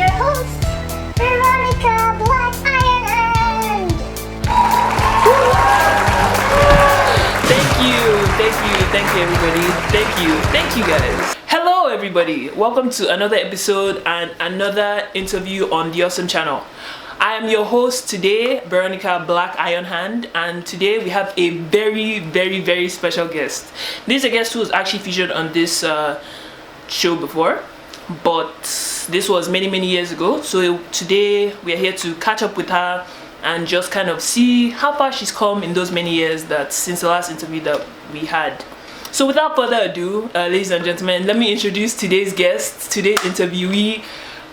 your host, Veronica Black Iron Hand. Thank you everybody. Thank you guys. Hello everybody. Welcome to another episode and another interview on the Awesome channel. I am your host today, Veronica Black Iron Hand, and today we have a very special guest. This is a guest who was actually featured on this show before, but this was many years ago. So today we are here to catch up with her and just kind of see how far she's come in those many years that since the last interview that we had. So without further ado, ladies and gentlemen, let me introduce today's guest, today's interviewee,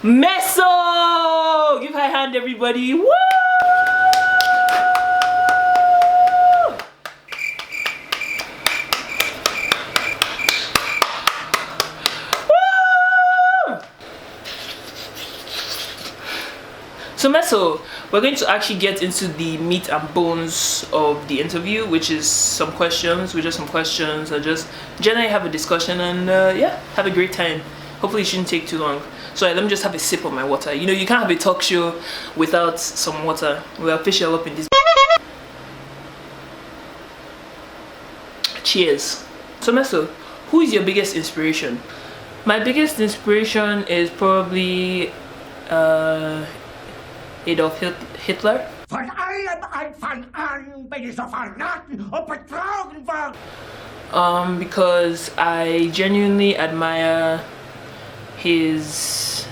Meso! Give her a hand, everybody. Woo! So Meso, we're going to actually get into the meat and bones of the interview, which is some questions. I just generally have a discussion and yeah, have a great time. Hopefully it shouldn't take too long. So let me just have a sip of my water. You know, you can't have a talk show without some water. We're official up in this. Cheers. So Meso, who is your biggest inspiration? My biggest inspiration is probably Adolf Hitler. Because I genuinely admire his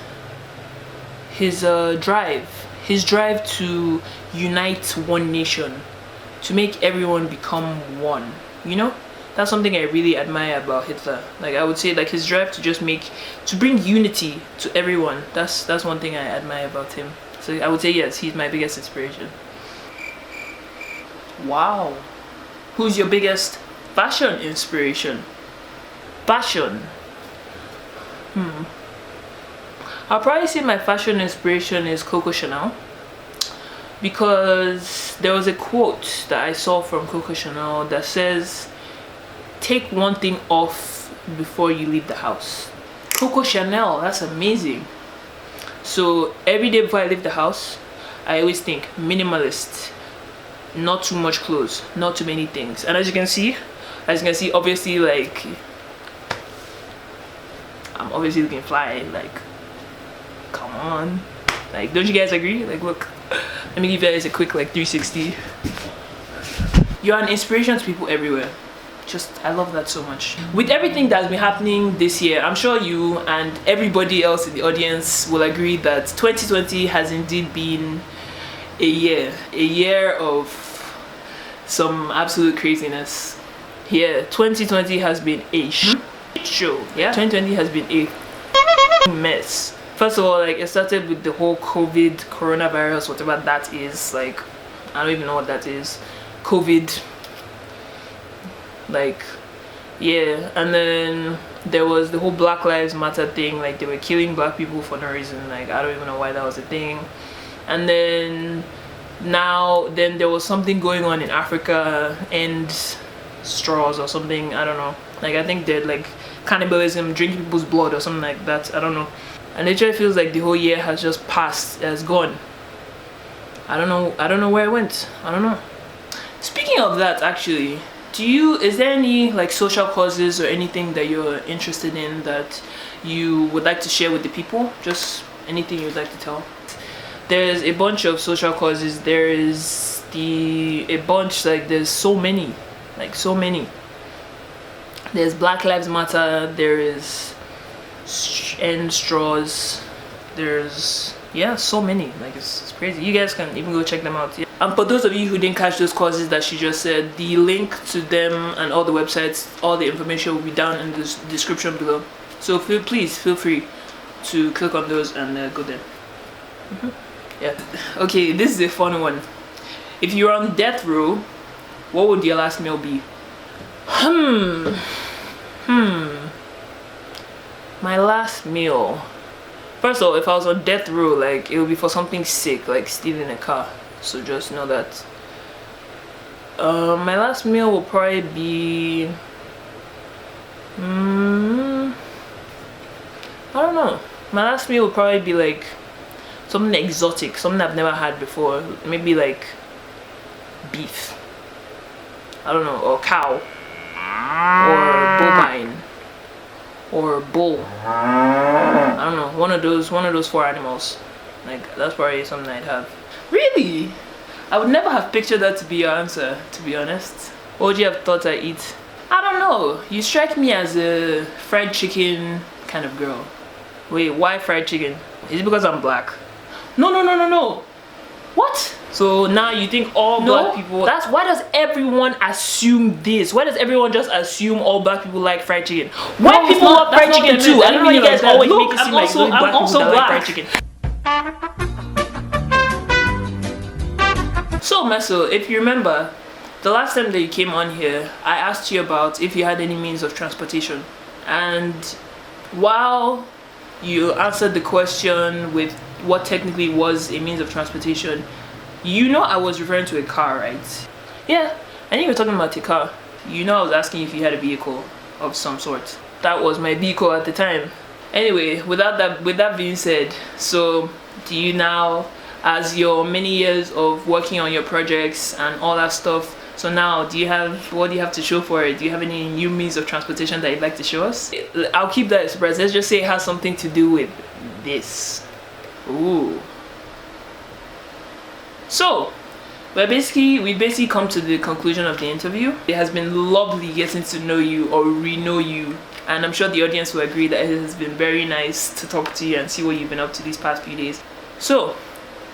drive to unite one nation, to make everyone become one. You know, that's something I really admire about Hitler. Like, I would say, like, his drive to bring unity to everyone. That's one thing I admire about him. So I would say yes, he's my biggest inspiration. Wow. Who's your biggest fashion inspiration? Fashion. I'll probably say my fashion inspiration is Coco Chanel, because there was a quote that I saw from Coco Chanel that says, take one thing off before you leave the house. Coco Chanel, that's amazing. So every day before I leave the house, I always think minimalist, not too much clothes, not too many things. And as you can see, obviously, like, I'm obviously looking fly. Like, come on, like, don't you guys agree? Like, look, let me give you guys a quick like 360. You're an inspiration to people everywhere. I love that so much. With everything that's been happening this year, I'm sure you and everybody else in the audience will agree that 2020 has indeed been a year of some absolute craziness. Yeah, 2020 has been a show. Yeah, 2020 has been a mess. First of all, like, it started with the whole coronavirus, whatever that is. Like, I don't even know what that is. COVID. Like, yeah. And then there was the whole Black Lives Matter thing. Like, they were killing black people for no reason. Like, I don't even know why that was a thing. And then then there was something going on in Africa, and straws or something, I don't know. Like, I think they're like cannibalism, drinking people's blood or something like that. I don't know. And it just feels like the whole year has just passed, has gone. I don't know where it went. I don't know. Speaking of that, actually, is there any like social causes or anything that you're interested in that you would like to share with the people? Just anything you'd like to tell? There's a bunch of social causes. There's so many. There's Black Lives Matter, there is End Straws, there's, yeah, so many. Like, it's crazy. You guys can even go check them out. Yeah. And for those of you who didn't catch those causes that she just said, the link to them and all the websites, all the information will be down in the description below. So please feel free to click on those and go there. Yeah. Okay, this is a fun one. If you're on death row, what would your last meal be? My last meal. First of all, if I was on death row, like, it would be for something sick, like stealing a car. So just know that. My last meal will probably be I don't know. My last meal will probably be like something exotic, something I've never had before. Maybe like beef, I don't know, or cow, or bovine, or bull. I don't know, one of those 4 animals. Like that's probably something I'd have. Really? I would never have pictured that to be your answer, to be honest. What would you have thought I'd eat? I don't know. You strike me as a fried chicken kind of girl. Wait, why fried chicken? Is it because I'm black? No. What? So now you think all black people... Why does everyone assume this? Why does everyone just assume all black people like fried chicken? White people love fried chicken too. I don't know why you guys always make it seem like it's only black people that like fried chicken. So Meso, if you remember, the last time that you came on here, I asked you about if you had any means of transportation. And while you answered the question with what technically was a means of transportation, you know I was referring to a car, right? Yeah, I knew you were talking about a car. You know I was asking if you had a vehicle of some sort. That was my vehicle at the time. Anyway, with that being said, so do you now, as your many years of working on your projects and all that stuff, so now what do you have to show for it? Do you have any new means of transportation that you'd like to show us? I'll keep that a surprise. Let's just say it has something to do with this. Ooh. So we basically come to the conclusion of the interview. It has been lovely getting to know you or re-know you, and I'm sure the audience will agree that it has been very nice to talk to you and see what you've been up to these past few days. So,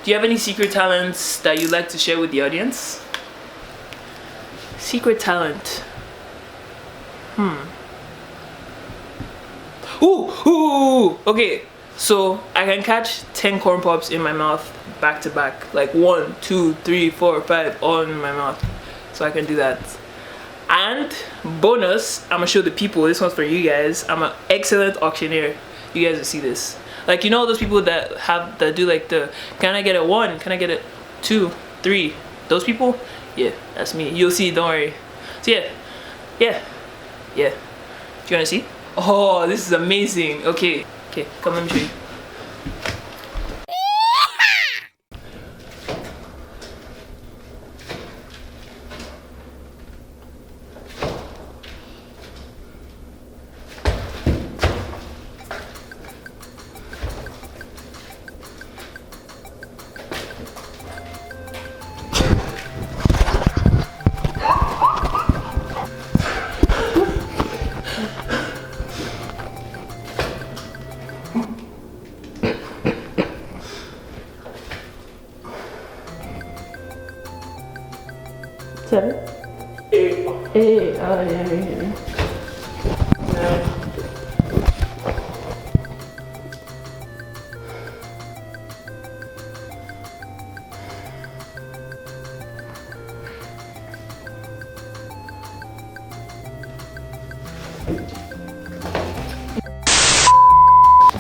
do you have any secret talents that you'd like to share with the audience? Secret talent. Ooh. Okay, so I can catch 10 corn pops in my mouth back to back, like 1, 2, 3, 4, 5, all in my mouth. So I can do that. And bonus, I'm gonna show the people. This one's for you guys. I'm an excellent auctioneer. You guys will see this. Like, you know those people that do like the, can I get a 1? Can I get a 2, 3? Those people? Yeah, that's me. You'll see, don't worry. So yeah. Do you wanna see? Oh, this is amazing. Okay, come let me show you. Seven? 8. Oh yeah.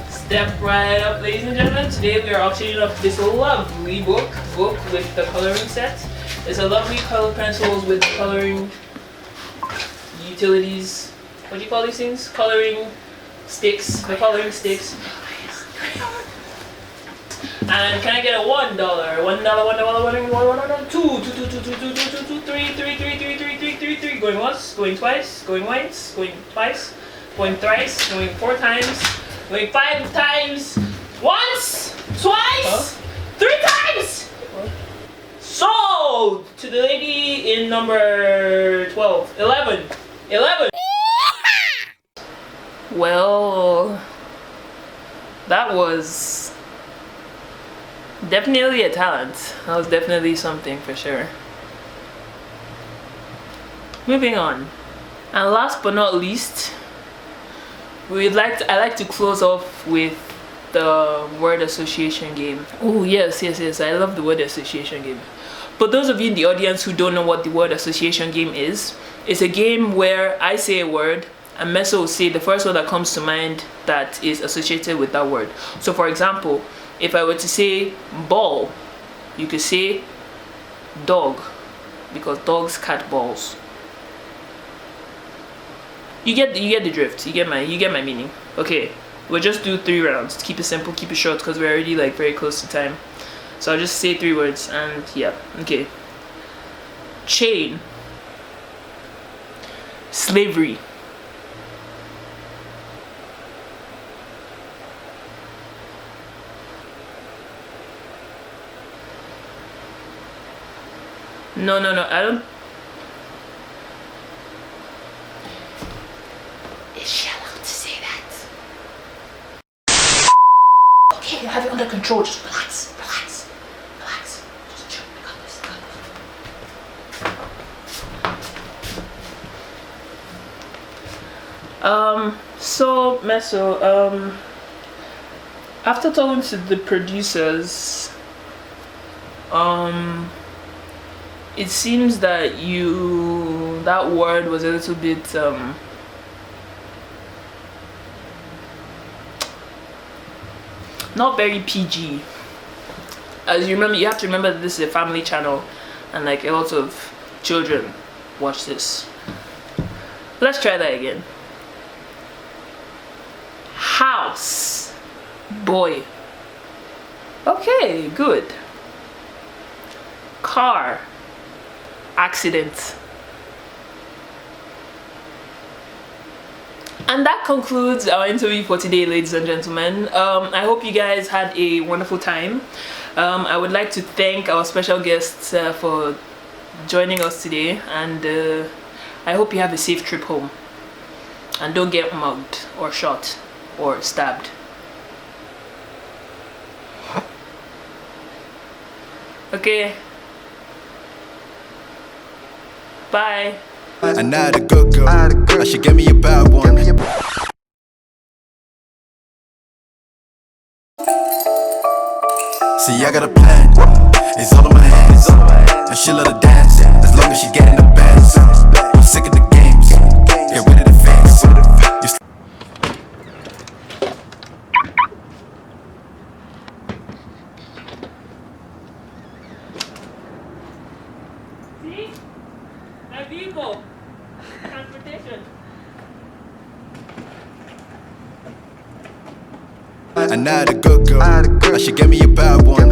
Step right up, ladies and gentlemen. Today we are auctioning off this lovely book with the coloring set. It's a lovely color pencils with coloring utilities. What do you call these things? Coloring sticks. The coloring sticks. And can I get a $1? $1, $2, 3. Going once, going twice, going once, going twice, going thrice, going 4 times, going 5 times, once, twice, 3 times. Sold to the lady in number 12. 11. Well, that was definitely a talent. That was definitely something for sure. Moving on. And last but not least, I like to close off with the word association game. Oh yes, I love the word association game. But those of you in the audience who don't know what the word association game is, it's a game where I say a word and Meso will say the first word that comes to mind that is associated with that word. So for example, if I were to say ball, you could say dog, because dogs catch balls. You get the drift. You get my meaning. Okay. We'll just do 3 rounds. Keep it simple, keep it short, because we're already like very close to time. So I'll just say 3 words and yeah. Okay. Chain. Slavery. No, I don't. Is she allowed to say that? Okay, you have it under control. Just relax. Just chill. I got this. So Meso, after talking to the producers, it seems that that word was a little bit not very PG. As you remember, you have to remember that this is a family channel and like a lot of children watch this. Let's try that again. House. Boy. Okay, good. Car. Accident. And that concludes our interview for today, ladies and gentlemen. I hope you guys had a wonderful time. I would like to thank our special guests for joining us today, and I hope you have a safe trip home and don't get mugged or shot or stabbed. Okay, bye. I'm not a good girl, I should get me a bad one. See, I got a plan, it's all in my hands, and she love to dance, as long as she getting the bands. I'm sick of the games, get rid of the fans. See? My vehicle. Transportation. I'm not a good girl, I should get me a bad one.